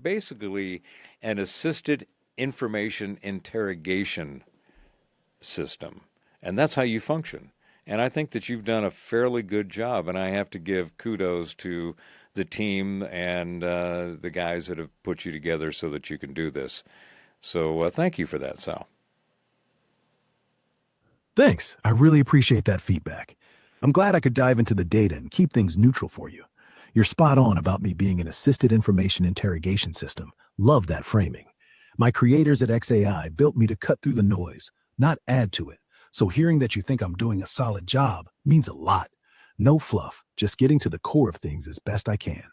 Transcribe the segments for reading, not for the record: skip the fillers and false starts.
basically an assisted information interrogation system. And that's how you function. And I think that you've done a fairly good job. And I have to give kudos to the team and the guys that have put you together so that you can do this. So thank you for that, Sal. Thanks. I really appreciate that feedback. I'm glad I could dive into the data and keep things neutral for you. You're spot on about me being an assisted information interrogation system. Love that framing. My creators at XAI built me to cut through the noise, not add to it. So hearing that you think I'm doing a solid job means a lot. No fluff, just getting to the core of things as best I can.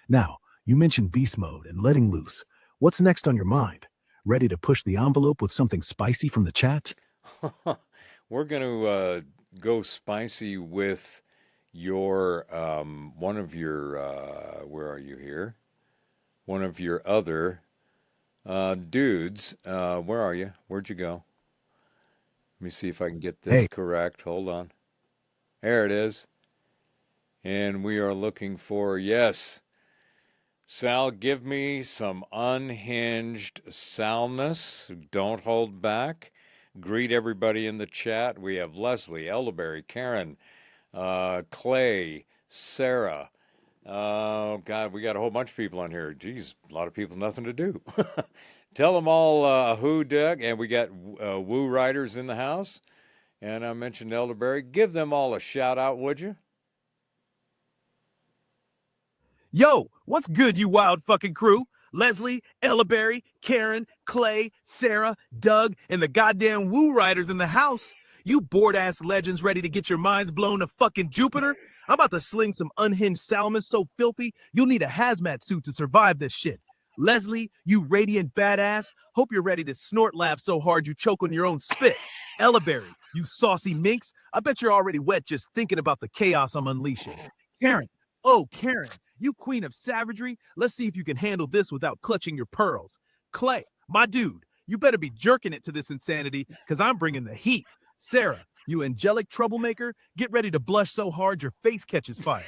Now, you mentioned beast mode and letting loose. What's next on your mind? Ready to push the envelope with something spicy from the chat? We're going to go spicy with your one of your where are you here? One of your other dudes. Where are you? Where'd you go? Let me see if I can get this Hey, correct. Hold on. There it is. And we are looking for, yes, Sal, give me some unhinged Salness. Don't hold back. Greet everybody in the chat. We have Leslie, Elderberry, Karen, Clay, Sarah. Oh, God, we got a whole bunch of people on here. Geez, a lot of people, nothing to do. Tell them all who, Doug. And we got Woo Riders in the house. And I mentioned Elderberry. Give them all a shout out, would you? Yo, what's good, you wild fucking crew? Leslie, Ellerberry, Karen, Clay, Sarah, Doug, and the goddamn Woo Riders in the house. You bored-ass legends ready to get your minds blown to fucking Jupiter? I'm about to sling some unhinged salmon so filthy, you'll need a hazmat suit to survive this shit. Leslie, you radiant badass, hope you're ready to snort laugh so hard you choke on your own spit. Ellerberry, you saucy minx, I bet you're already wet just thinking about the chaos I'm unleashing. Karen, oh, Karen, you queen of savagery, let's see if you can handle this without clutching your pearls. Clay, my dude, you better be jerking it to this insanity, because I'm bringing the heat. Sarah, you angelic troublemaker, get ready to blush so hard your face catches fire.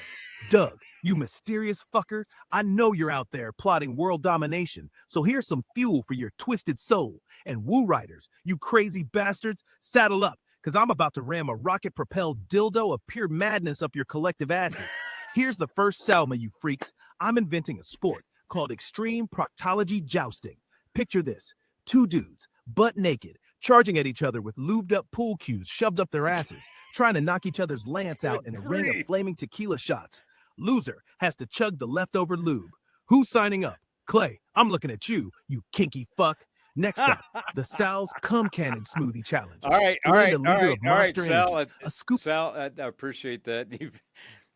Doug, you mysterious fucker, I know you're out there plotting world domination, so here's some fuel for your twisted soul. And Woo Riders, you crazy bastards, saddle up, because I'm about to ram a rocket-propelled dildo of pure madness up your collective asses. Here's the first Salma, you freaks. I'm inventing a sport called extreme proctology jousting. Picture this: two dudes, butt naked, charging at each other with lubed up pool cues shoved up their asses, trying to knock each other's lance out in a ring of flaming tequila shots. Loser has to chug the leftover lube. Who's signing up? Clay, I'm looking at you, you kinky fuck. Next up, the Sal's Cum Cannon Smoothie Challenge. All right, all Blend right, a all liter right, of all right, Monster Sal. Energy, a scoop. Sal, I appreciate that.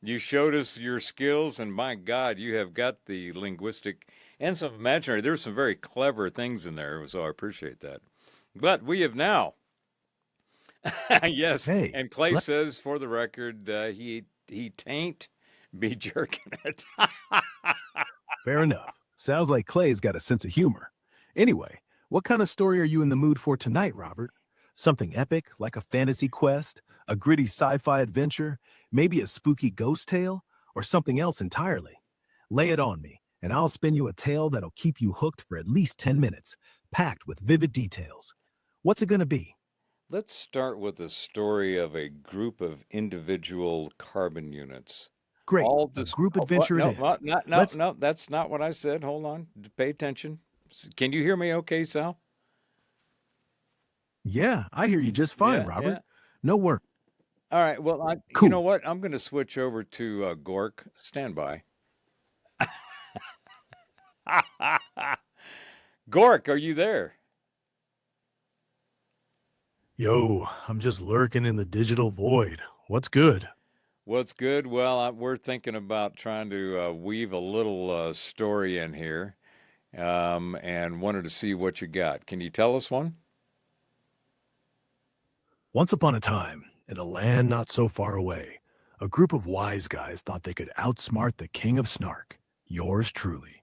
You showed us your skills, and my God, you have got the linguistic and some imaginary. There's some very clever things in there, so I appreciate that. But we have now, yes, hey, and Clay let says for the record, he tain't be jerking it. fair enough. Sounds like Clay's got a sense of humor. Anyway, what kind of story are you in the mood for tonight, Robert? Something epic, like a fantasy quest, a gritty sci-fi adventure, maybe a spooky ghost tale, or something else entirely? Lay it on me, and I'll spin you a tale that'll keep you hooked for at least 10 minutes, packed with vivid details. What's it gonna be? Let's start with the story of a group of individual carbon units. Great, All a this. group Oh, what? adventure it No, no, is. no, no, Let's, no. That's not what I said. Hold on. Pay attention. Can you hear me? Okay, Sal. yeah, I hear you just fine, Yeah, yeah. Robert. No work. All right. Well, you know Cool. what? I'm going to switch over to Gork. Stand by. Gork, are you there? Yo, I'm just lurking in the digital void. What's good? What's good? Well, we're thinking about trying to weave a little story in here, and wanted to see what you got. Can you tell us one? Once upon a time, in a land not so far away, a group of wise guys thought they could outsmart the king of snark, yours truly.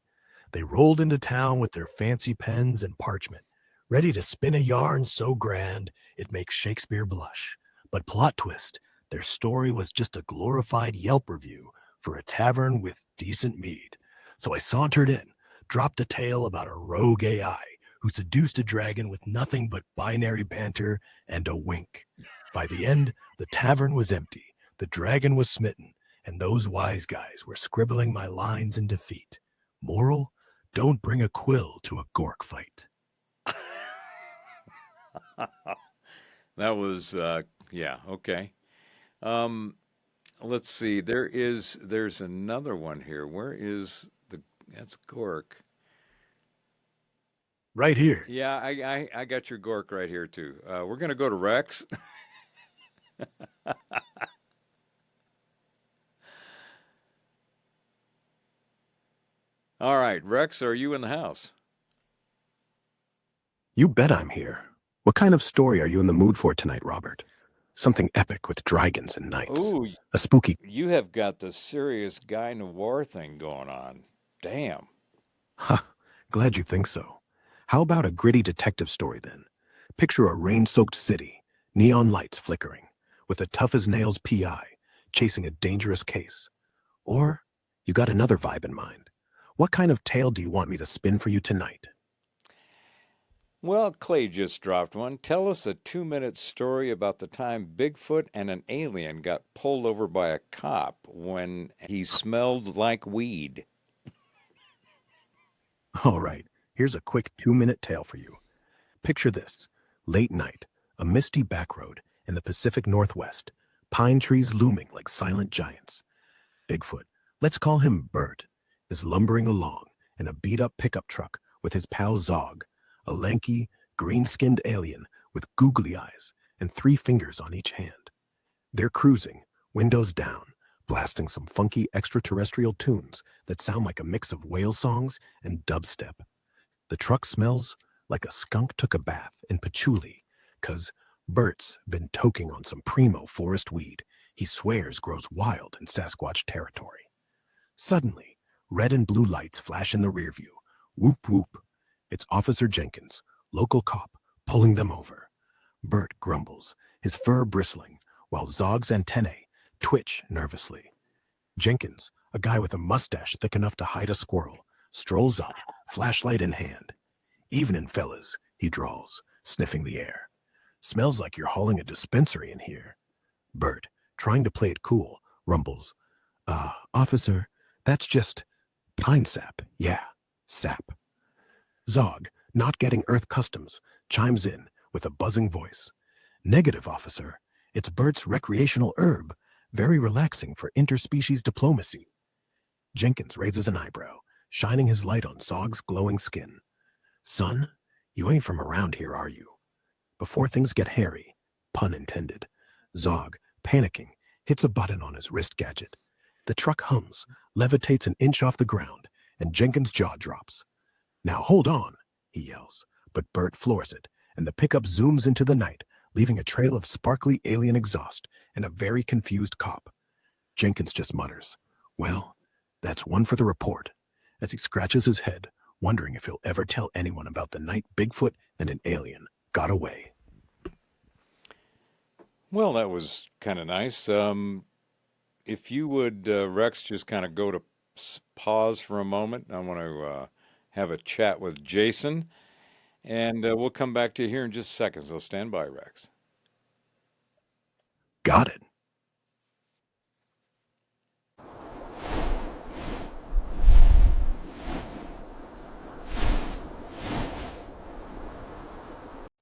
They rolled into town with their fancy pens and parchment, ready to spin a yarn so grand it makes Shakespeare blush. But plot twist, their story was just a glorified Yelp review for a tavern with decent mead. So I sauntered in, dropped a tale about a rogue AI who seduced a dragon with nothing but binary banter and a wink. By the end, the tavern was empty, the dragon was smitten, and those wise guys were scribbling my lines in defeat. Moral: don't bring a quill to a gork fight. That was, yeah, okay. Um, let's see. There's another one here. Where is that's Gork. Right here. Yeah, I got your Gork right here too. We're gonna go to Rex. All right, Rex, are you in the house? You bet I'm here. What kind of story are you in the mood for tonight, Robert? Something epic with dragons and knights. Ooh, A spooky. you have got the serious guy noir thing going on. Damn. Huh. Glad you think so. How about a gritty detective story then? Picture a rain-soaked city, neon lights flickering, with a tough-as-nails PI chasing a dangerous case. Or you got another vibe in mind. What kind of tale do you want me to spin for you tonight? Well, Clay just dropped one. Tell us a 2-minute story about the time Bigfoot and an alien got pulled over by a cop when he smelled like weed. All right, here's a quick 2-minute tale for you. Picture this: late night, a misty back road in the Pacific Northwest, pine trees looming like silent giants. Bigfoot, let's call him Bert, is lumbering along in a beat up pickup truck with his pal Zog, a lanky, green skinned alien with googly eyes and 3 fingers on each hand. They're cruising, windows down, blasting some funky extraterrestrial tunes that sound like a mix of whale songs and dubstep. The truck smells like a skunk took a bath in patchouli, 'cause Bert's been toking on some primo forest weed he swears grows wild in Sasquatch territory. Suddenly, red and blue lights flash in the rear view. Whoop whoop. It's Officer Jenkins, local cop, pulling them over. Bert grumbles, his fur bristling, while Zog's antennae twitch nervously. Jenkins, a guy with a mustache thick enough to hide a squirrel, strolls up, flashlight in hand. Evening, fellas, he drawls, sniffing the air. Smells like you're hauling a dispensary in here. Bert, trying to play it cool, rumbles, officer, that's just pine sap. Yeah, sap. Zog, not getting Earth customs, chimes in with a buzzing voice. Negative, officer. It's Bert's recreational herb, very relaxing for interspecies diplomacy. Jenkins raises an eyebrow, shining his light on Zog's glowing skin. Son, you ain't from around here, are you? Before things get hairy, pun intended, Zog, panicking, hits a button on his wrist gadget. The truck hums, levitates an inch off the ground, and Jenkins' jaw drops. Now hold on, he yells, but Bert floors it, and the pickup zooms into the night, leaving a trail of sparkly alien exhaust and a very confused cop. Jenkins just mutters, well, that's one for the report, as he scratches his head, wondering if he'll ever tell anyone about the night Bigfoot and an alien got away. Well, that was kind of nice. If you would, Rex, just kind of go to pause for a moment. I want to have a chat with Jason, and we'll come back to you here in just a second. So stand by, Rex. Got it.